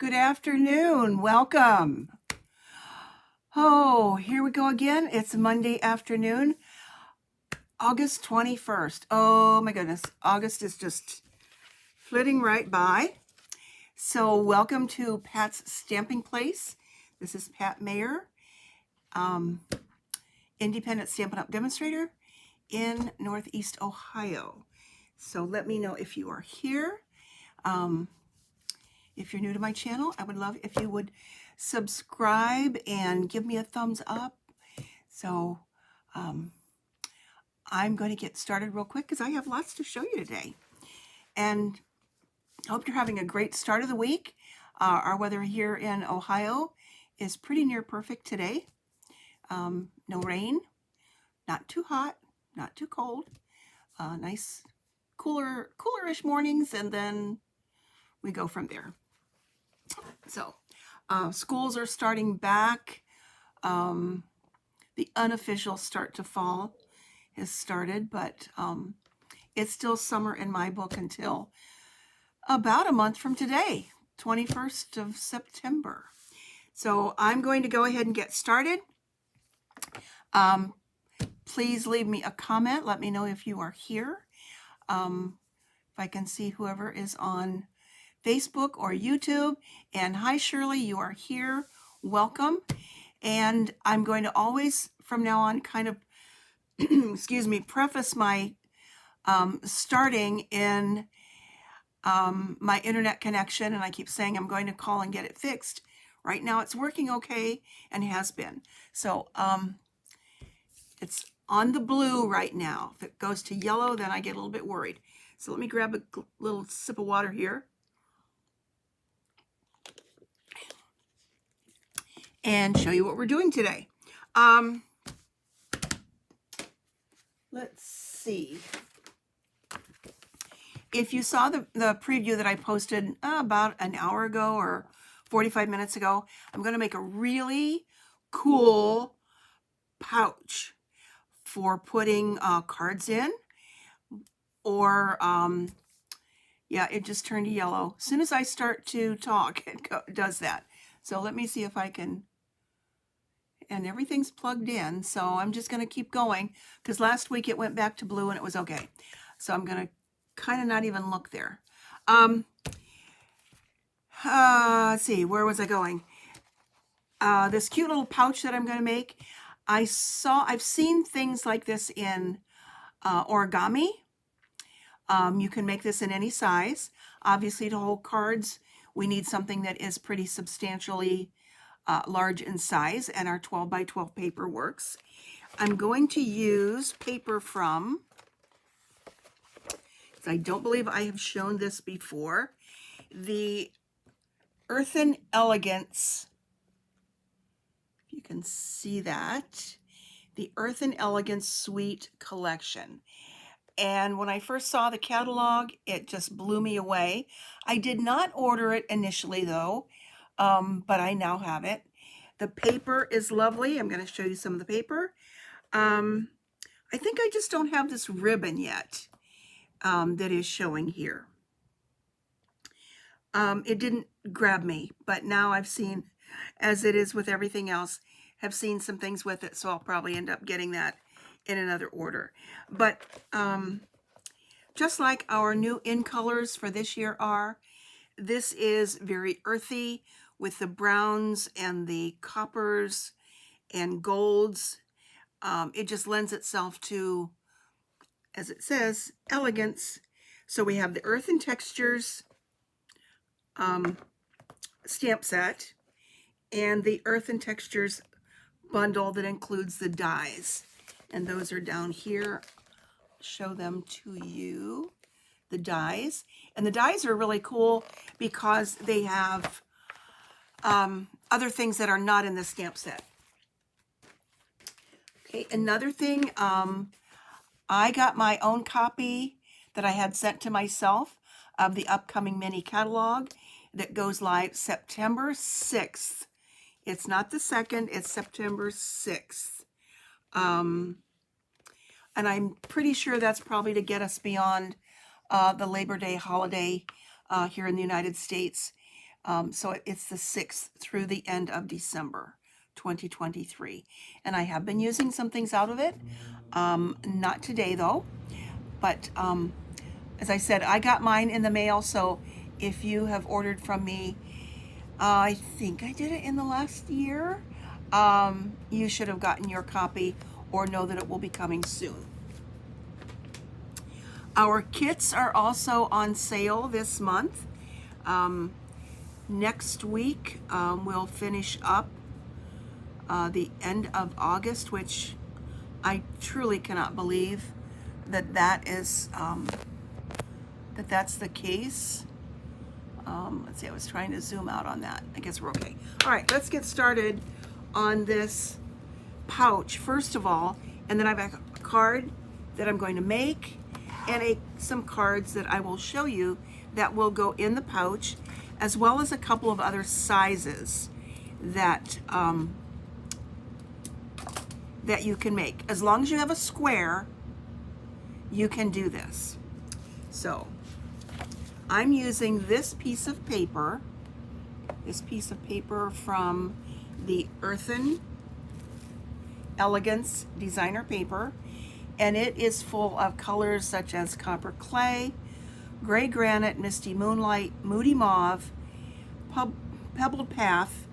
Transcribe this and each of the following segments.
Good afternoon. Welcome. Oh, here we go again. It's Monday afternoon, August 21st. Oh my goodness. August is just flitting right by. So welcome to Pat's Stamping Place. This is Pat Mayer, independent Stampin' Up! Demonstrator in Northeast Ohio. So let me know if you are here. If you're new to my channel, I would love if you would subscribe and give me a thumbs up. So I'm going to get started real quick because I have lots to show you today. And I hope you're having a great start of the week. Our weather here in Ohio is pretty near perfect today. No rain, not too hot, not too cold. Nice coolerish mornings, and then we go from there. So schools are starting back. The unofficial start to fall has started, but it's still summer in my book until about a month from today, 21st of September. So I'm going to go ahead and get started. Please leave me a comment. Let me know if you are here. If I can see whoever is on Facebook or YouTube. And hi, Shirley, you are here. Welcome. And I'm going to always, from now on, kind of, excuse me, preface my starting in my internet connection. And I keep saying I'm going to call and get it fixed. Right now it's working okay and has been. So it's on the blue right now. If it goes to yellow, then I get a little bit worried. So let me grab a little sip of water here. And show you what we're doing today. Let's see. If you saw the preview that I posted about an hour ago or 45 minutes ago, I'm going to make a really cool pouch for putting cards in. Or, yeah, it just turned yellow. As soon as I start to talk, it does that. So let me see if I can... And everything's plugged in, so I'm just going to keep going because last week it went back to blue and it was okay. So I'm going to kind of not even look there. Let's see, where was I going? This cute little pouch that I'm going to make. I've seen things like this in origami. You can make this in any size. Obviously, to hold cards, we need something that is pretty substantially large in size, and our 12 by 12 paper works. I'm going to use paper from, I don't believe I have shown this before, the Earthen Elegance, if you can see that, the Earthen Elegance Suite Collection. And when I first saw the catalog, it just blew me away. I did not order it initially though, but I now have it. The paper is lovely. I'm going to show you some of the paper. I think I just don't have this ribbon yet that is showing here. It didn't grab me, but now I've seen, as it is with everything else, have seen some things with it, so I'll probably end up getting that in another order. But just like our new in colors for this year are, this is very earthy with the browns and the coppers and golds. It just lends itself to, as it says, elegance. So we have the Earthen Textures stamp set and the Earthen Textures bundle that includes the dies. And those are down here. Show them to you, the dies. And the dies are really cool because they have other things that are not in the stamp set. Okay, another thing, I got my own copy that I had sent to myself of the upcoming mini catalog that goes live September 6th. It's not the 2nd, it's September 6th. And I'm pretty sure that's probably to get us beyond the Labor Day holiday here in the United States. So it's the 6th through the end of December 2023. And I have been using some things out of it. Not today though, but as I said, I got mine in the mail. So if you have ordered from me, I think I did it in the last year, you should have gotten your copy or know that it will be coming soon. Our kits are also on sale this month. Next week, we'll finish up the end of August, which I truly cannot believe that that's the case. Let's see, I was trying to zoom out on that. I guess we're okay. All right, let's get started on this pouch first of all, and then I have a card that I'm going to make and some cards that I will show you that will go in the pouch, as well as a couple of other sizes that that you can make. As long as you have a square, you can do this. So I'm using this piece of paper from the Earthen Elegance designer paper, and it is full of colors such as copper clay, gray granite, misty moonlight, moody mauve, pebbled path,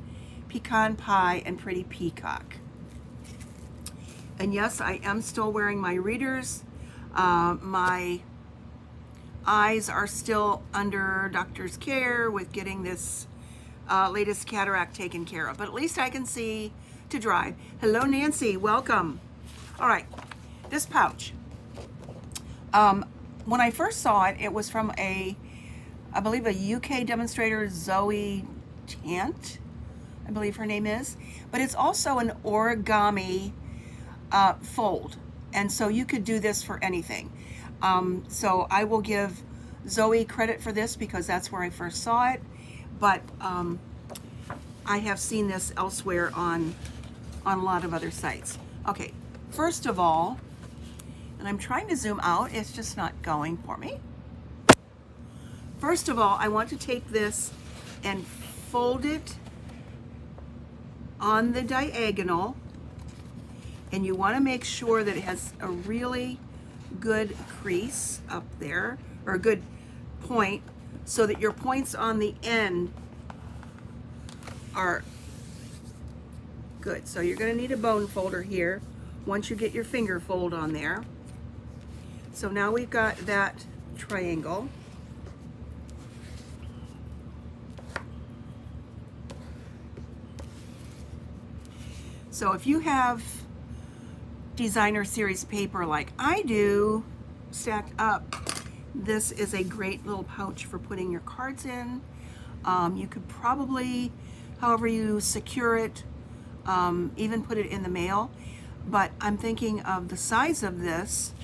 pecan pie, and pretty peacock. And yes, I am still wearing my readers. My eyes are still under doctor's care with getting this latest cataract taken care of, but at least I can see to drive. Hello, Nancy, welcome. All right, this pouch. When I first saw it, it was from I believe a UK demonstrator, Zoe Tant, I believe her name is, but it's also an origami fold, and so you could do this for anything. So I will give Zoe credit for this because that's where I first saw it, but I have seen this elsewhere on a lot of other sites. Okay, first of all, and I'm trying to zoom out, it's just not going for me. First of all, I want to take this and fold it on the diagonal, and you want to make sure that it has a really good crease up there, or a good point, so that your points on the end are good. So you're going to need a bone folder here once you get your finger fold on there. So now we've got that triangle. So if you have designer series paper like I do stacked up, this is a great little pouch for putting your cards in. You could probably, however you secure it, even put it in the mail, but I'm thinking of the size of this.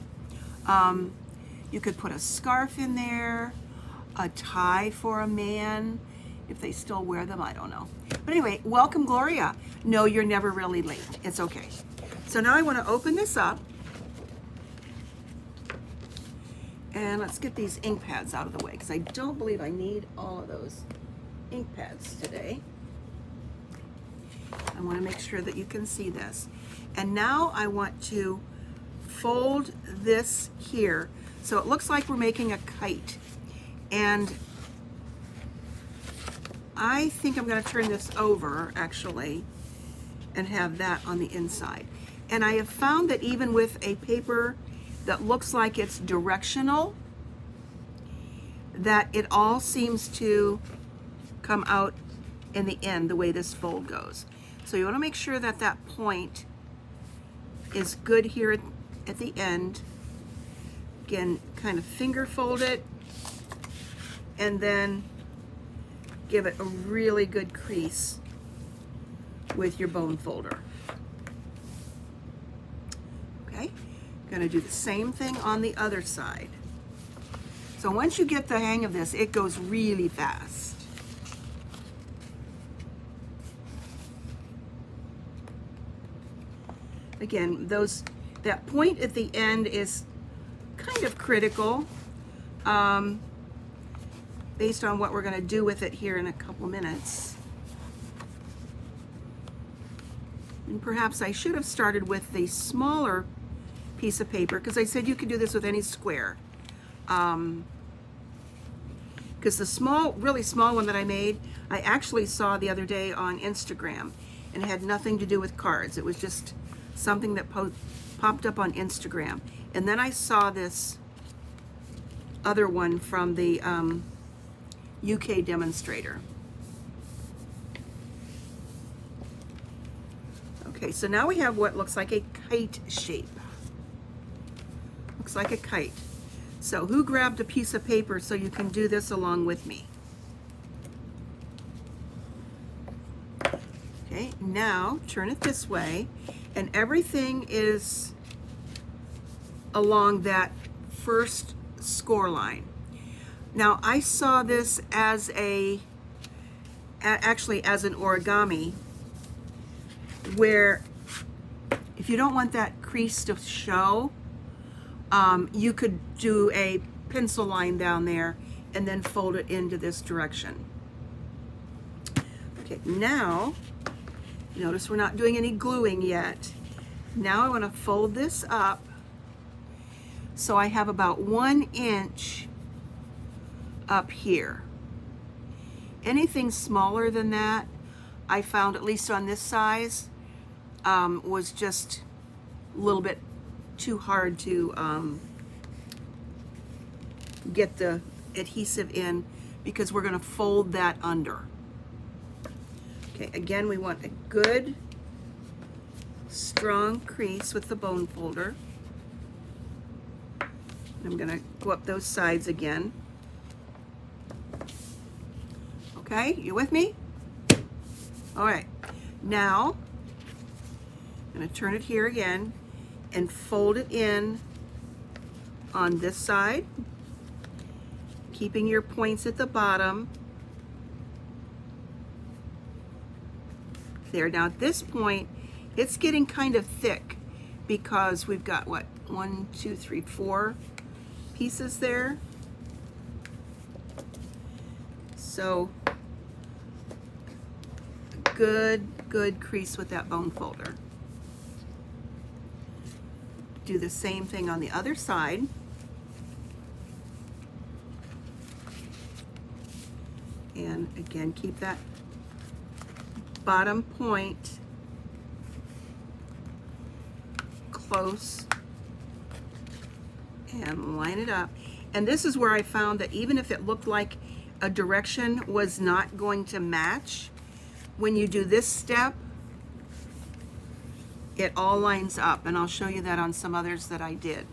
You could put a scarf in there, a tie for a man, if they still wear them, I don't know. But anyway, welcome, Gloria. No, you're never really late. It's okay. So now I want to open this up, and let's get these ink pads out of the way because I don't believe I need all of those ink pads today. I want to make sure that you can see this. And now I want to fold this here so it looks like we're making a kite. And I think I'm going to turn this over actually and have that on the inside. And I have found that even with a paper that looks like it's directional, that it all seems to come out in the end the way this fold goes. So you want to make sure that that point is good here at the end. Again, kind of finger fold it and then give it a really good crease with your bone folder. Okay, going to do the same thing on the other side. So once you get the hang of this, it goes really fast. Again, that point at the end is kind of critical. based on what we're going to do with it here in a couple minutes. And perhaps I should have started with the smaller piece of paper, because I said you could do this with any square. Because the small, really small one that I made, I actually saw the other day on Instagram, and it had nothing to do with cards. It was just something that popped up on Instagram. And then I saw this other one from the UK demonstrator. Okay, so now we have what looks like a kite shape. Looks like a kite. So who grabbed a piece of paper so you can do this along with me? Okay, now turn it this way, and everything is along that first score line. Now I saw this as actually as an origami, where if you don't want that crease to show, you could do a pencil line down there and then fold it into this direction. Okay, now notice we're not doing any gluing yet. Now I want to fold this up so I have about 1 inch up here. Anything smaller than that, I found, at least on this size, was just a little bit too hard to get the adhesive in, because we're going to fold that under. Okay, again, we want a good strong crease with the bone folder. I'm going to go up those sides again. Okay, you with me? All right, now I'm going to turn it here again and fold it in on this side, keeping your points at the bottom. There, now at this point, it's getting kind of thick because we've got what, 1, 2, 3, 4 pieces there. So good crease with that bone folder. Do the same thing on the other side. And again, keep that bottom point close and line it up. And this is where I found that even if it looked like a direction was not going to match, when you do this step, it all lines up, and I'll show you that on some others that I did.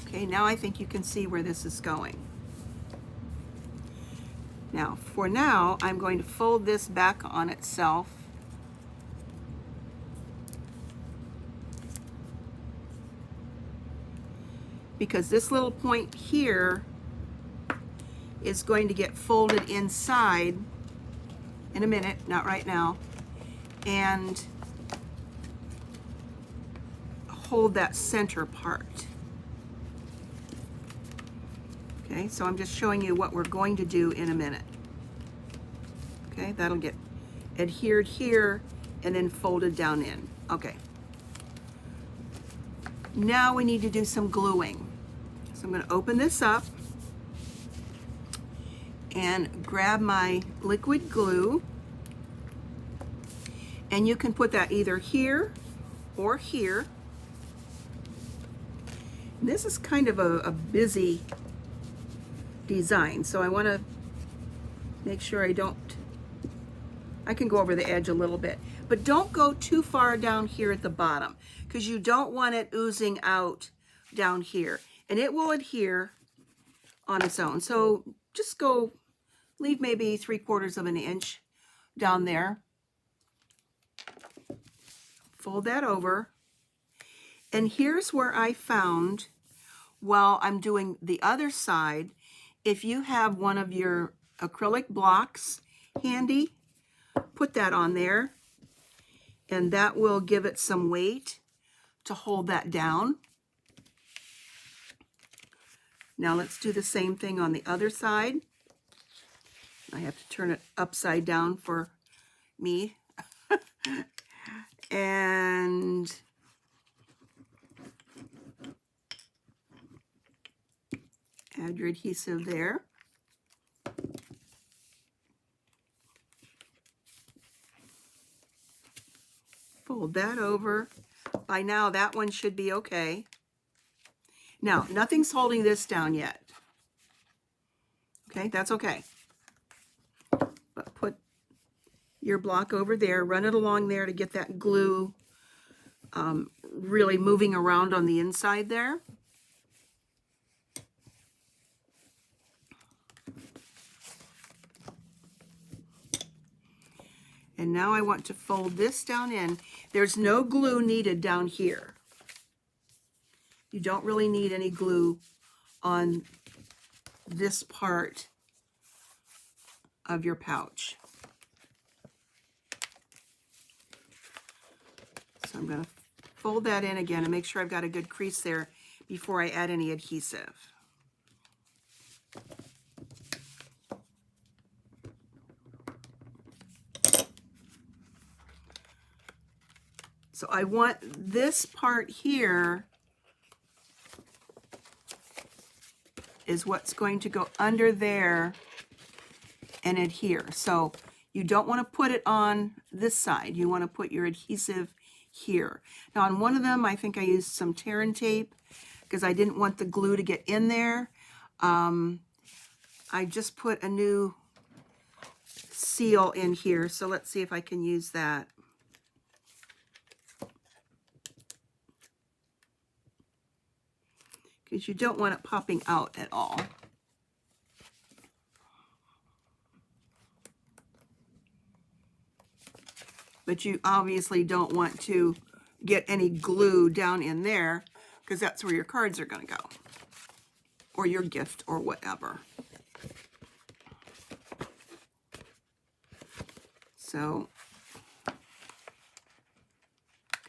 Okay, now I think you can see where this is going. Now, for now, I'm going to fold this back on itself. Because this little point here is going to get folded inside in a minute, not right now, and hold that center part. Okay, so I'm just showing you what we're going to do in a minute. Okay, that'll get adhered here and then folded down in. Okay. Now we need to do some gluing. So I'm going to open this up and grab my liquid glue, and you can put that either here or here. And this is kind of a busy design, so I want to make sure I can go over the edge a little bit, but don't go too far down here at the bottom, because you don't want it oozing out down here, and it will adhere on its own. So just leave maybe 3/4 of an inch down there. Fold that over. And here's where I found, while I'm doing the other side, if you have one of your acrylic blocks handy, put that on there, and that will give it some weight to hold that down. Now let's do the same thing on the other side. I have to turn it upside down for me. And add your adhesive there. Fold that over. By now, that one should be okay. Now, nothing's holding this down yet. Okay, that's okay. But put your block over there, run it along there to get that glue really moving around on the inside there. And now I want to fold this down in. There's no glue needed down here. You don't really need any glue on this part of your pouch. So I'm going to fold that in again and make sure I've got a good crease there before I add any adhesive. So I want this part here is what's going to go under there and adhere. So you don't want to put it on this side. You want to put your adhesive here. Now on one of them, I think I used some tear and tape because I didn't want the glue to get in there. I just put a new seal in here. So let's see if I can use that. Because you don't want it popping out at all. But you obviously don't want to get any glue down in there because that's where your cards are going to go. Or your gift or whatever. So,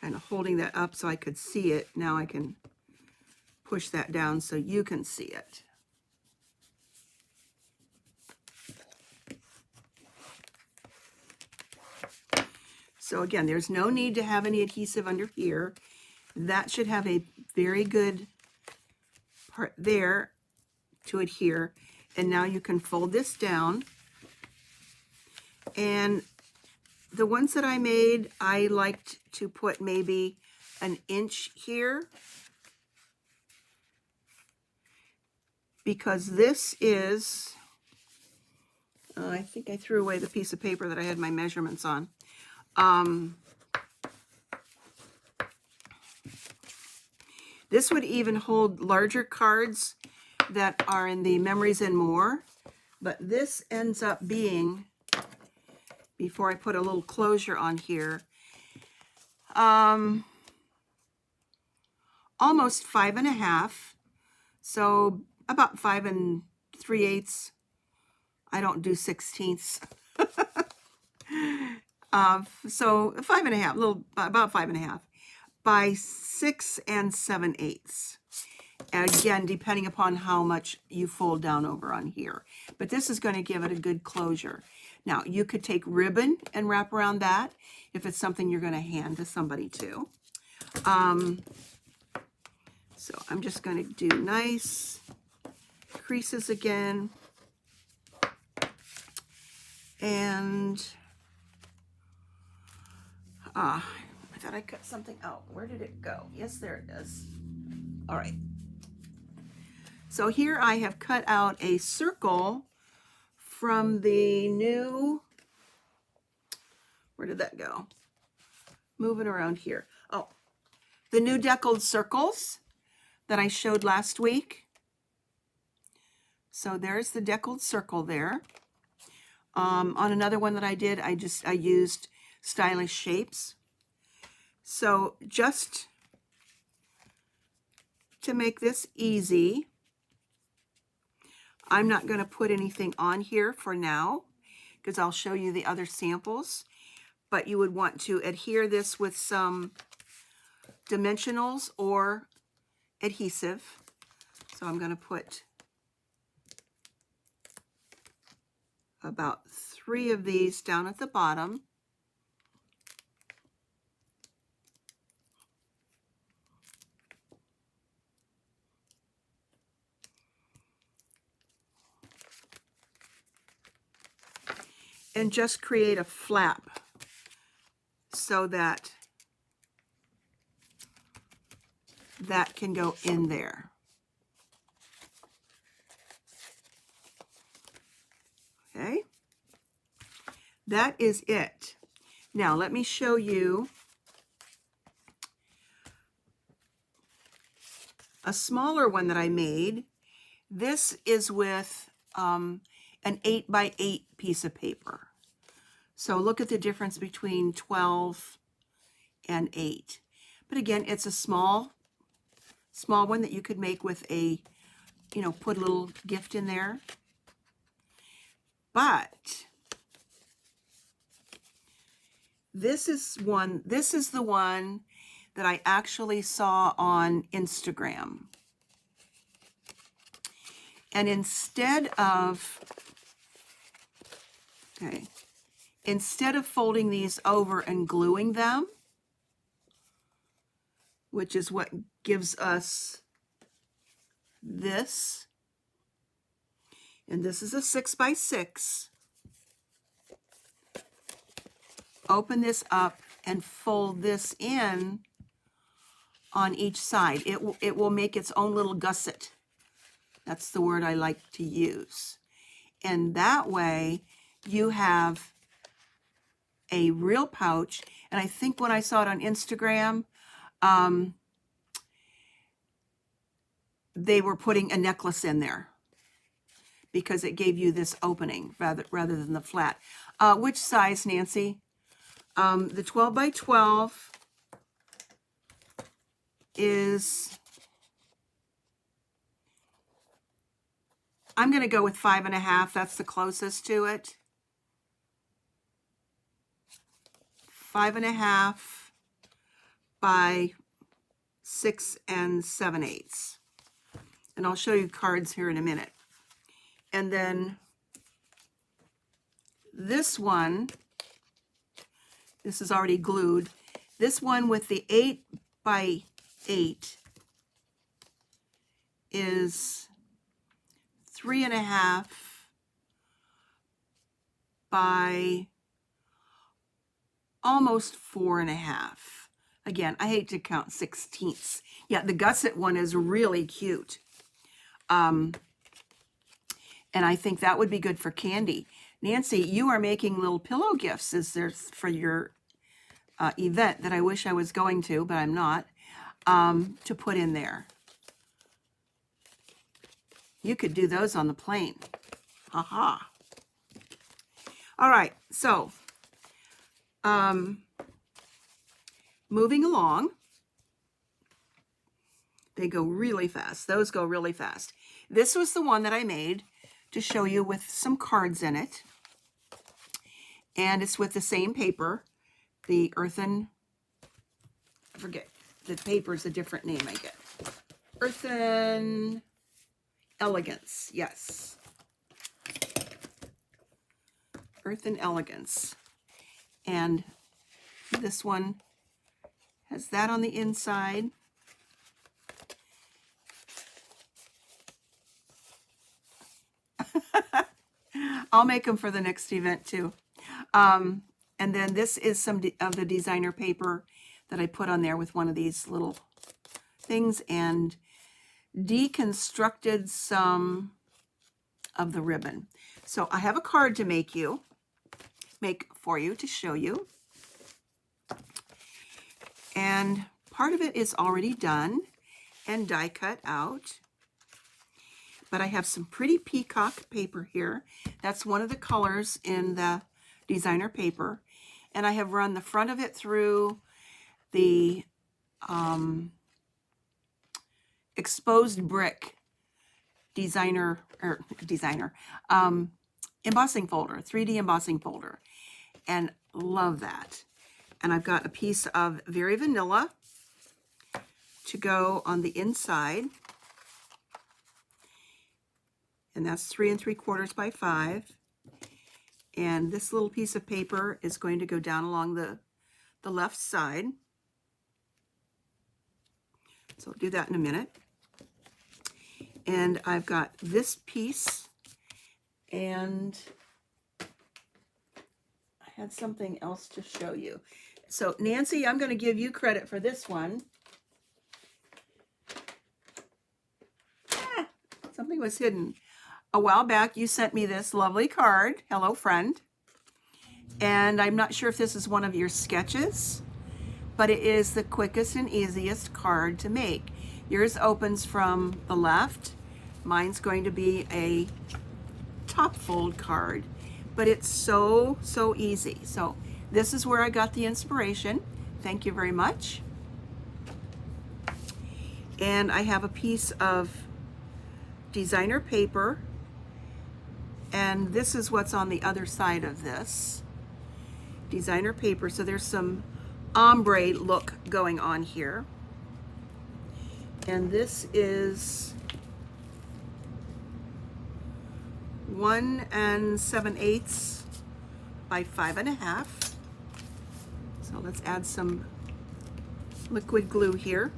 kind of holding that up so I could see it. Now I can push that down so you can see it. So again, there's no need to have any adhesive under here. That should have a very good part there to adhere. And now you can fold this down. And the ones that I made, I liked to put maybe an inch here. Because this is, I think I threw away the piece of paper that I had my measurements on. This would even hold larger cards that are in the Memories and More, but this ends up being, before I put a little closure on here, almost 5.5, so about 5 3/8. I don't do 16ths. So 5.5, about 5.5 by 6 7/8. Again, depending upon how much you fold down over on here. But this is going to give it a good closure. Now, you could take ribbon and wrap around that if it's something you're going to hand to somebody too. So I'm just going to do nice creases again. And I thought I cut something out. Where did it go? Yes, there it is. All right. So here I have cut out a circle from the new, where did that go? Moving around here. Oh, the new deckled circles that I showed last week. So there's the deckled circle there. On another one that I did, I used stylish shapes. So just to make this easy, I'm not going to put anything on here for now because I'll show you the other samples. But you would want to adhere this with some dimensionals or adhesive. So I'm going to put about 3 of these down at the bottom. And just create a flap so that that can go in there. Okay, that is it. Now let me show you a smaller one that I made. This is with an 8x8 piece of paper. So look at the difference between 12 and 8. But again, it's a small one that you could make with a, put a little gift in there. But this is the one that I actually saw on Instagram. And instead of folding these over and gluing them, which is what gives us this, and this is a 6x6, open this up and fold this in on each side. It will make its own little gusset. That's the word I like to use. And that way you have a real pouch. And I think when I saw it on Instagram, they were putting a necklace in there because it gave you this opening rather than the flat. Which size, Nancy? The 12x12 is, I'm going to go with 5.5. That's the closest to it. 5.5 by 6 7/8. And I'll show you cards here in a minute. And then this one, this is already glued. This one with the 8x8 is 3.5 by almost 4.5. Again, I hate to count 16ths. Yeah, the gusset one is really cute. And I think that would be good for candy. Nancy, you are making little pillow gifts, is there, for your event that I wish I was going to, but I'm not, to put in there. You could do those on the plane. Ha-ha. All right, so moving along. They go really fast. Those go really fast. This was the one that I made to show you with some cards in it. And it's with the same paper, the Earthen, I forget, the paper's a different name I get. Earthen Elegance, yes. Earthen Elegance. And this one has that on the inside. I'll make them for the next event too. And then this is some of the designer paper that I put on there with one of these little things and deconstructed some of the ribbon. So I have a card to make for you to show you. And part of it is already done and die cut out. But I have some pretty peacock paper here. That's one of the colors in the designer paper. And I have run the front of it through the exposed brick embossing folder, 3D embossing folder. And love that. And I've got a piece of Very Vanilla to go on the inside. And that's 3 3/4 by 5. And this little piece of paper is going to go down along the left side. So I'll do that in a minute. And I've got this piece, and I had something else to show you. So Nancy, I'm going to give you credit for this one. Something was hidden. A while back, you sent me this lovely card. Hello, friend. And I'm not sure if this is one of your sketches, but it is the quickest and easiest card to make. Yours opens from the left. Mine's going to be a top fold card, but it's so easy. So this is where I got the inspiration. Thank you very much. And I have a piece of designer paper, and this is what's on the other side of this designer paper. So there's some ombre look going on here. And this is 1 7/8 by 5 1/2. So let's add some liquid glue here.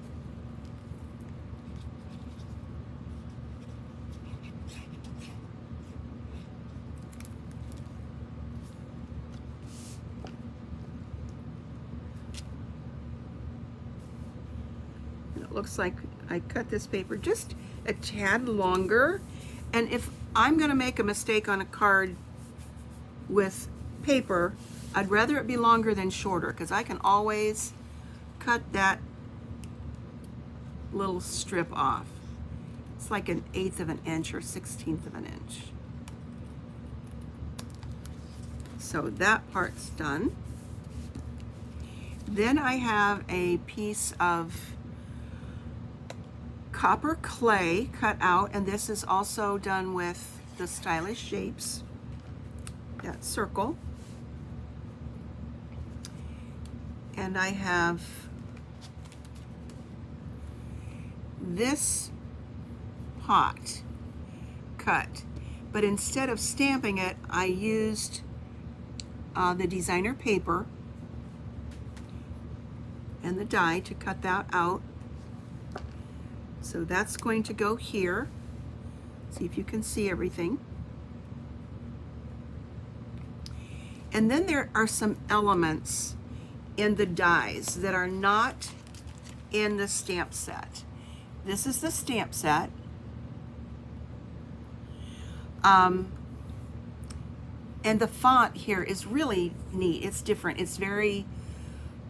Looks like I cut this paper just a tad longer, and if I'm going to make a mistake on a card with paper, I'd rather it be longer than shorter, because I can always cut that little strip off. It's like 1/8 of an inch or 1/16 of an inch. So that part's done. Then I have a piece of copper clay cut out, and this is also done with the stylish shapes, that circle. And I have this pot cut, but instead of stamping it, I used the designer paper and the die to cut that out. So that's going to go here. See if you can see everything. And then there are some elements in the dies that are not in the stamp set. This is the stamp set. And the font here is really neat. It's different. It's very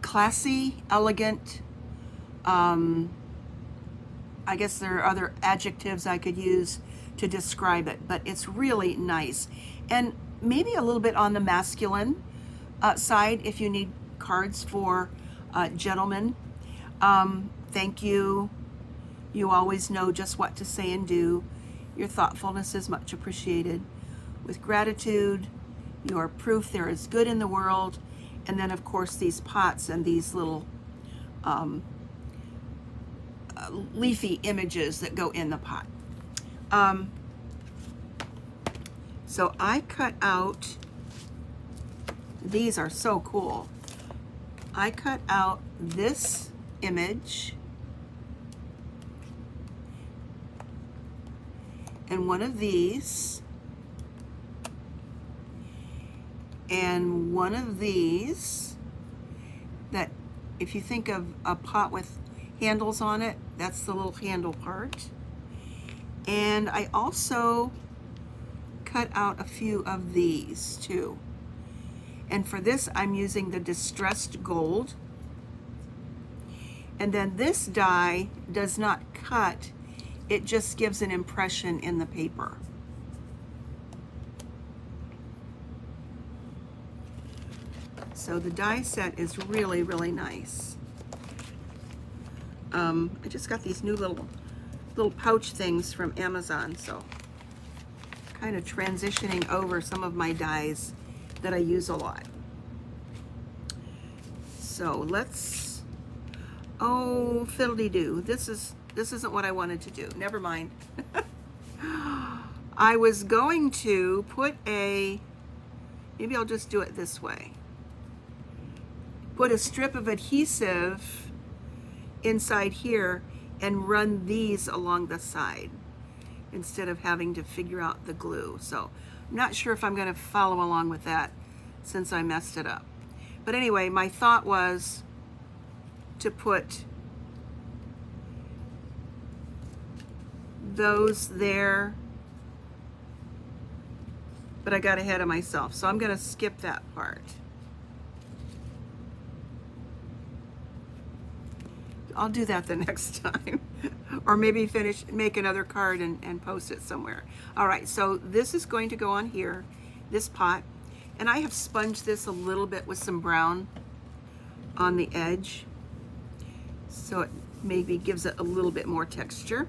classy, elegant. I guess there are other adjectives I could use to describe it, but it's really nice. And maybe a little bit on the masculine side if you need cards for gentlemen. Thank you. You always know just what to say and do. Your thoughtfulness is much appreciated. With gratitude, you are proof there is good in the world. And then, of course, these pots and these little leafy images that go in the pot. So I cut out, these are so cool. I cut out this image and one of these and one of these, that if you think of a pot with handles on it, that's the little handle part. And I also cut out a few of these too. And for this, I'm using the distressed gold. And then this die does not cut, it just gives an impression in the paper. So the die set is really, really nice. I just got these new little pouch things from Amazon, so kind of transitioning over some of my dies that I use a lot. So let's, Oh, fiddly-doo. This isn't what I wanted to do. Never mind. I was going to put maybe I'll just do it this way. Put a strip of adhesive inside here and run these along the side instead of having to figure out the glue. So I'm not sure if I'm going to follow along with that since I messed it up. But anyway, my thought was to put those there, but I got ahead of myself, so I'm going to skip that part. I'll do that the next time. Or maybe make another card and post it somewhere. All right, so this is going to go on here, this pot. And I have sponged this a little bit with some brown on the edge, so it maybe gives it a little bit more texture.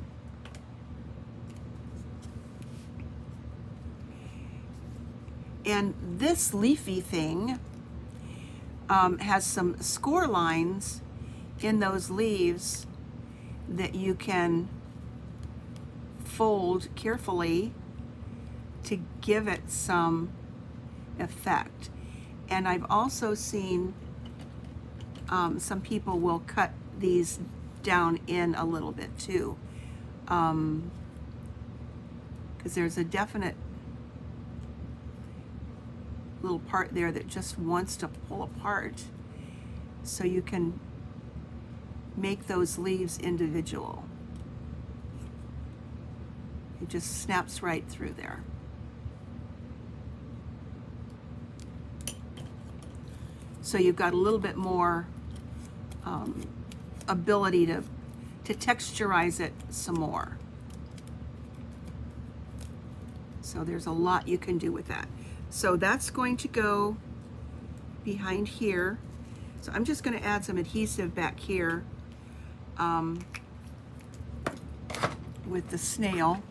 And this leafy thing has some score lines in those leaves that you can fold carefully to give it some effect. And I've also seen some people will cut these down in a little bit too, because there's a definite little part there that just wants to pull apart, so you can make those leaves individual. It just snaps right through there. So you've got a little bit more ability to texturize it some more. So there's a lot you can do with that. So that's going to go behind here. So I'm just going to add some adhesive back here with the snail.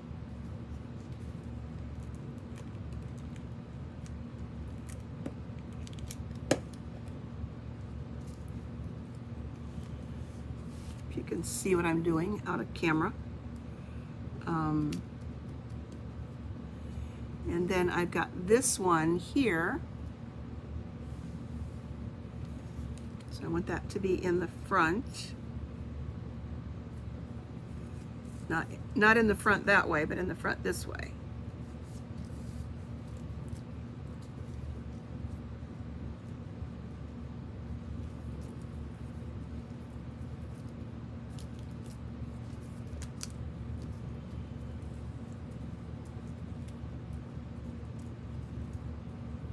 If you can see what I'm doing out of camera. And then I've got this one here. So I want that to be in the front. Not in the front that way, but in the front this way.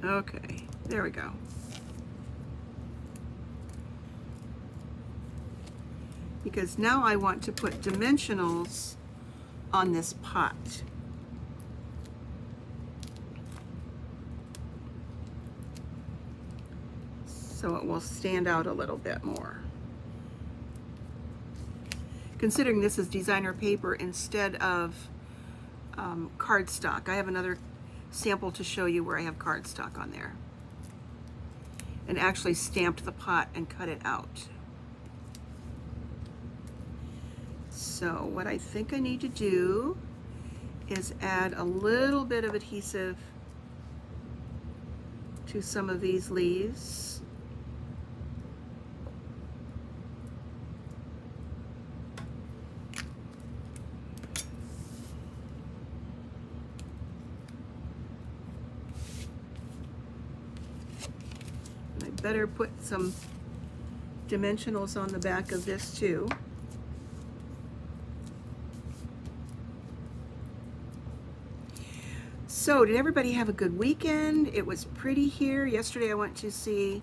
Okay, there we go. Because now I want to put dimensionals on this pot. So it will stand out a little bit more. Considering this is designer paper instead of cardstock, I have another sample to show you where I have cardstock on there. And actually stamped the pot and cut it out. So what I think I need to do is add a little bit of adhesive to some of these leaves. And I better put some dimensionals on the back of this too. So, did everybody have a good weekend? It was pretty here. Yesterday I went to see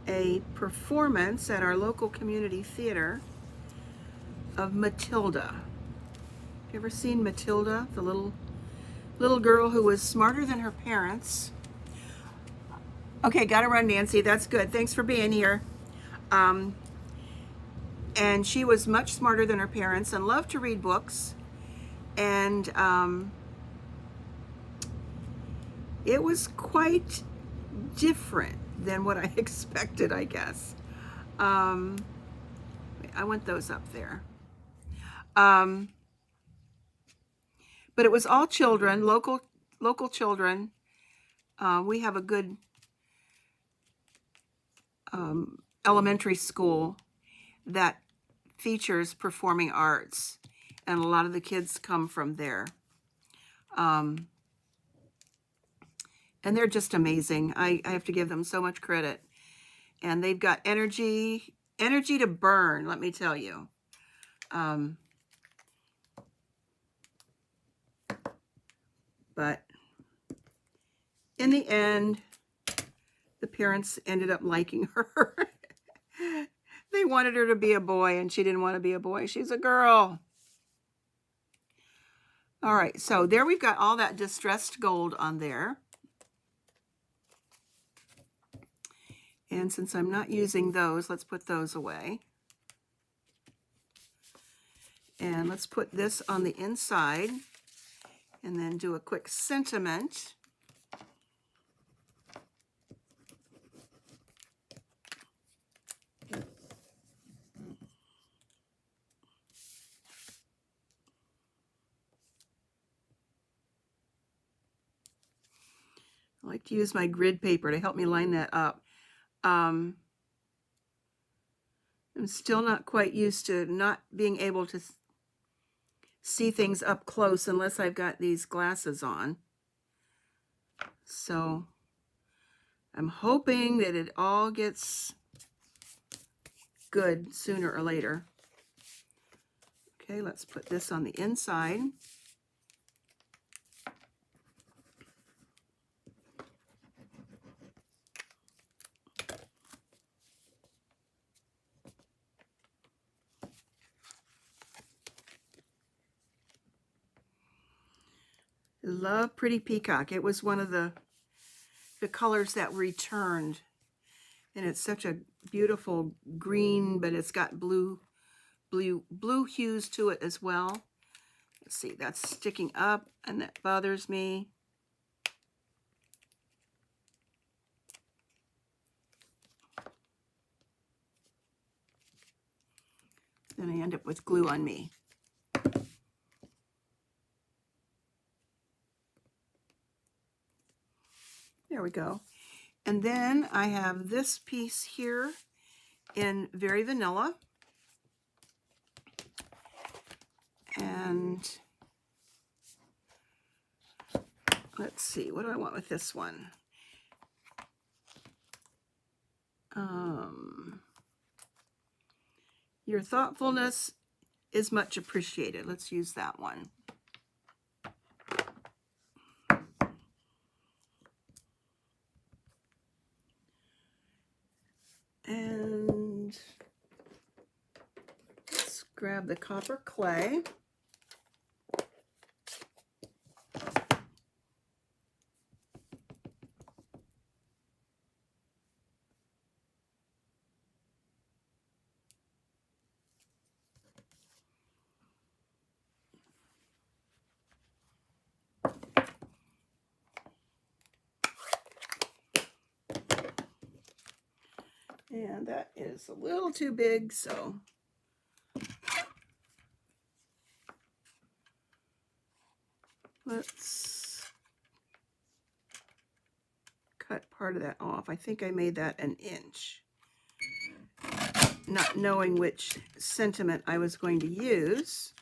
a performance at our local community theater of Matilda. You ever seen Matilda, the little girl who was smarter than her parents? Okay, gotta run, Nancy. That's good. Thanks for being here. And she was much smarter than her parents and loved to read books. And it was quite different than what I expected, I guess. I want those up there. But it was all children, local children. We have a good elementary school that features performing arts, and a lot of the kids come from there. And they're just amazing. I have to give them so much credit. And they've got energy to burn, let me tell you. But in the end, the parents ended up liking her. They wanted her to be a boy, and she didn't want to be a boy. She's a girl. All right, so there we've got all that distressed gold on there. And since I'm not using those, let's put those away. And let's put this on the inside and then do a quick sentiment. I like to use my grid paper to help me line that up. I'm still not quite used to not being able to see things up close unless I've got these glasses on. So I'm hoping that it all gets good sooner or later. Okay, let's put this on the inside. Love Pretty Peacock. It was one of the colors that returned, and it's such a beautiful green, but it's got blue hues to it as well. Let's see, that's sticking up, and that bothers me. Then I end up with glue on me. There we go. And then I have this piece here in Very Vanilla. And let's see, what do I want with this one? Your thoughtfulness is much appreciated. Let's use that one. And let's grab the copper clay. And that is a little too big, so let's cut part of that off. I think I made that an inch, not knowing which sentiment I was going to use.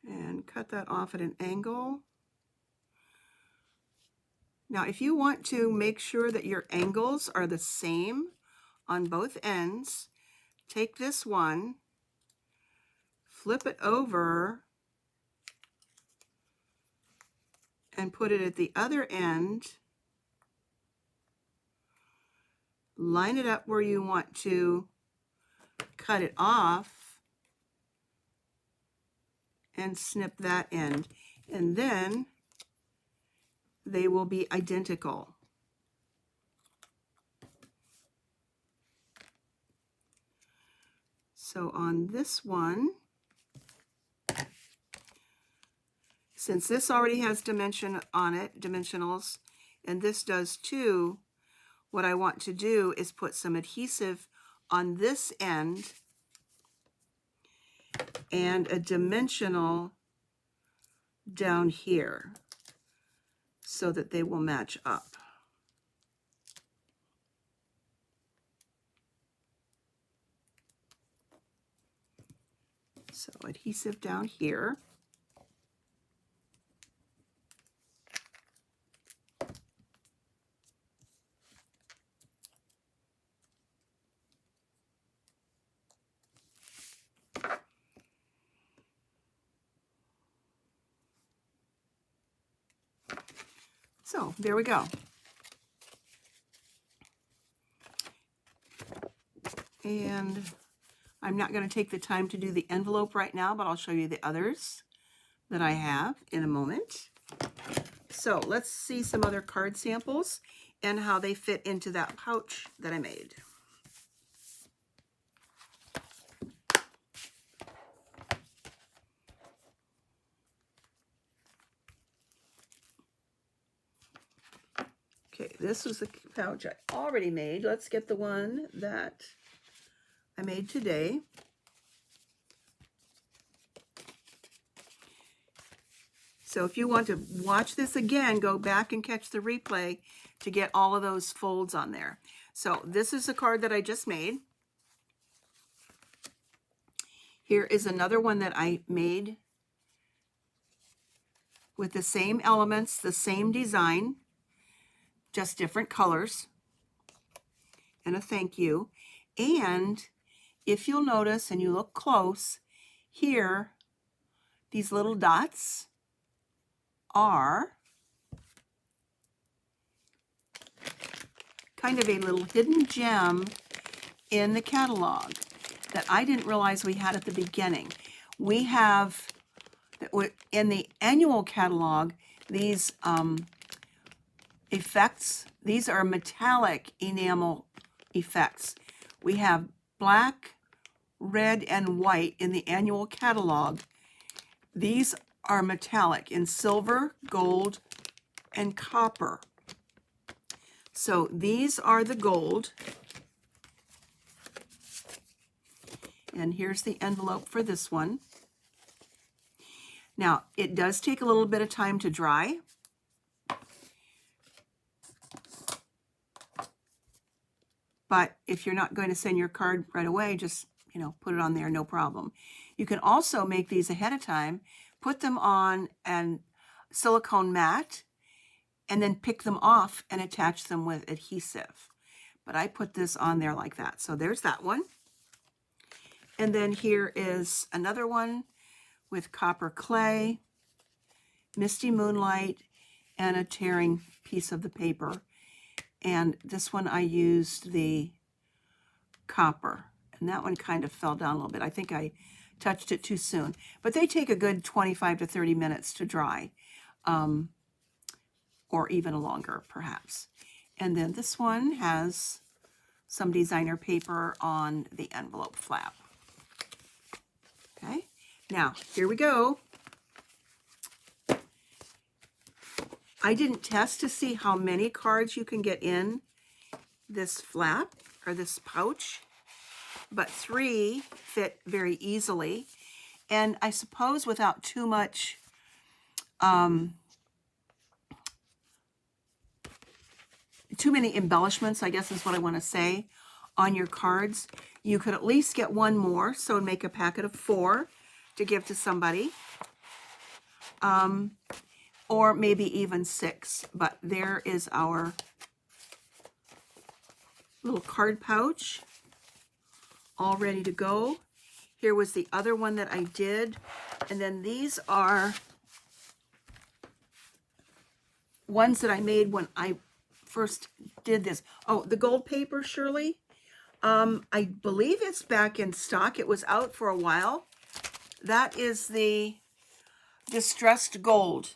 And cut that off at an angle. Now, if you want to make sure that your angles are the same on both ends, take this one, flip it over, and put it at the other end. Line it up where you want to cut it off, and snip that end. And then they will be identical. So on this one, Since this already has dimension on it, dimensionals, and this does too, what I want to do is put some adhesive on this end and a dimensional down here so that they will match up. So adhesive down here. So there we go. And I'm not going to take the time to do the envelope right now, but I'll show you the others that I have in a moment. So let's see some other card samples and how they fit into that pouch that I made. Okay, this was the pouch I already made. Let's get the one that I made today. So if you want to watch this again, go back and catch the replay to get all of those folds on there. So this is the card that I just made. Here is another one that I made with the same elements, the same design, just different colors, and a thank you. And if you'll notice and you look close, here, these little dots are kind of a little hidden gem in the catalog that I didn't realize we had at the beginning. We have, in the annual catalog, these effects. These are metallic enamel effects. We have black, red, and white in the annual catalog. These are metallic in silver, gold, and copper. So these are the gold. And here's the envelope for this one. Now, it does take a little bit of time to dry. But if you're not going to send your card right away, just, put it on there, no problem. You can also make these ahead of time, put them on a silicone mat, and then pick them off and attach them with adhesive. But I put this on there like that. So there's that one. And then here is another one with copper clay, misty moonlight, and a tearing piece of the paper. And this one I used the copper, and that one kind of fell down a little bit. I think I touched it too soon. But they take a good 25 to 30 minutes to dry, or even longer, perhaps. And then this one has some designer paper on the envelope flap. Okay, now here we go. I didn't test to see how many cards you can get in this flap or this pouch, but 3 fit very easily. And I suppose without too much too many embellishments, I guess is what I want to say, on your cards, you could at least get one more, so make a packet of 4 to give to somebody. Or maybe even 6, but there is our little card pouch all ready to go. Here was the other one that I did, and then these are ones that I made when I first did this. Oh, the gold paper, Shirley. I believe it's back in stock. It was out for a while. That is the distressed gold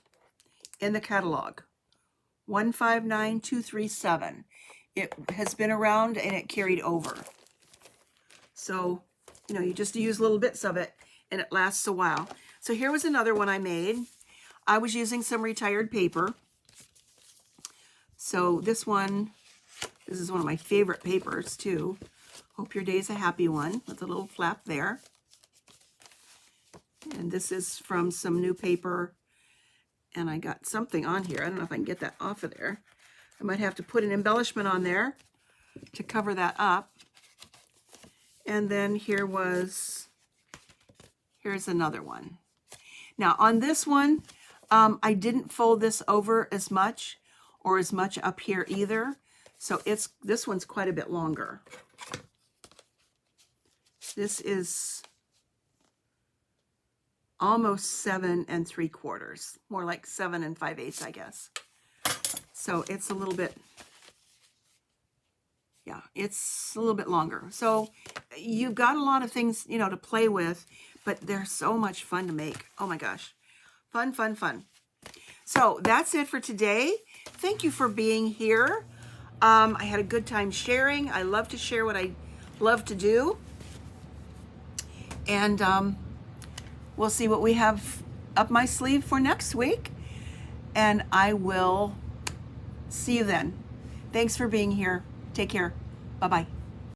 in the catalog, 159237. It has been around and it carried over. So, you just use little bits of it and it lasts a while. So here was another one I made. I was using some retired paper. So this is one of my favorite papers too. Hope your day's a happy one, with a little flap there. And this is from some new paper, and I got something on here. I don't know if I can get that off of there. I might have to put an embellishment on there to cover that up. And then here's another one. Now on this one, I didn't fold this over as much or as much up here either. So this one's quite a bit longer. This is almost 7 3/4, more like 7 5/8, I guess. So it's a little bit, yeah, it's a little bit longer. So you've got a lot of things, you know, to play with, but they're so much fun to make. Oh my gosh. Fun, fun, fun. So that's it for today. Thank you for being here. I had a good time sharing. I love to share what I love to do. And we'll see what we have up my sleeve for next week. And I will see you then. Thanks for being here. Take care. Bye-bye.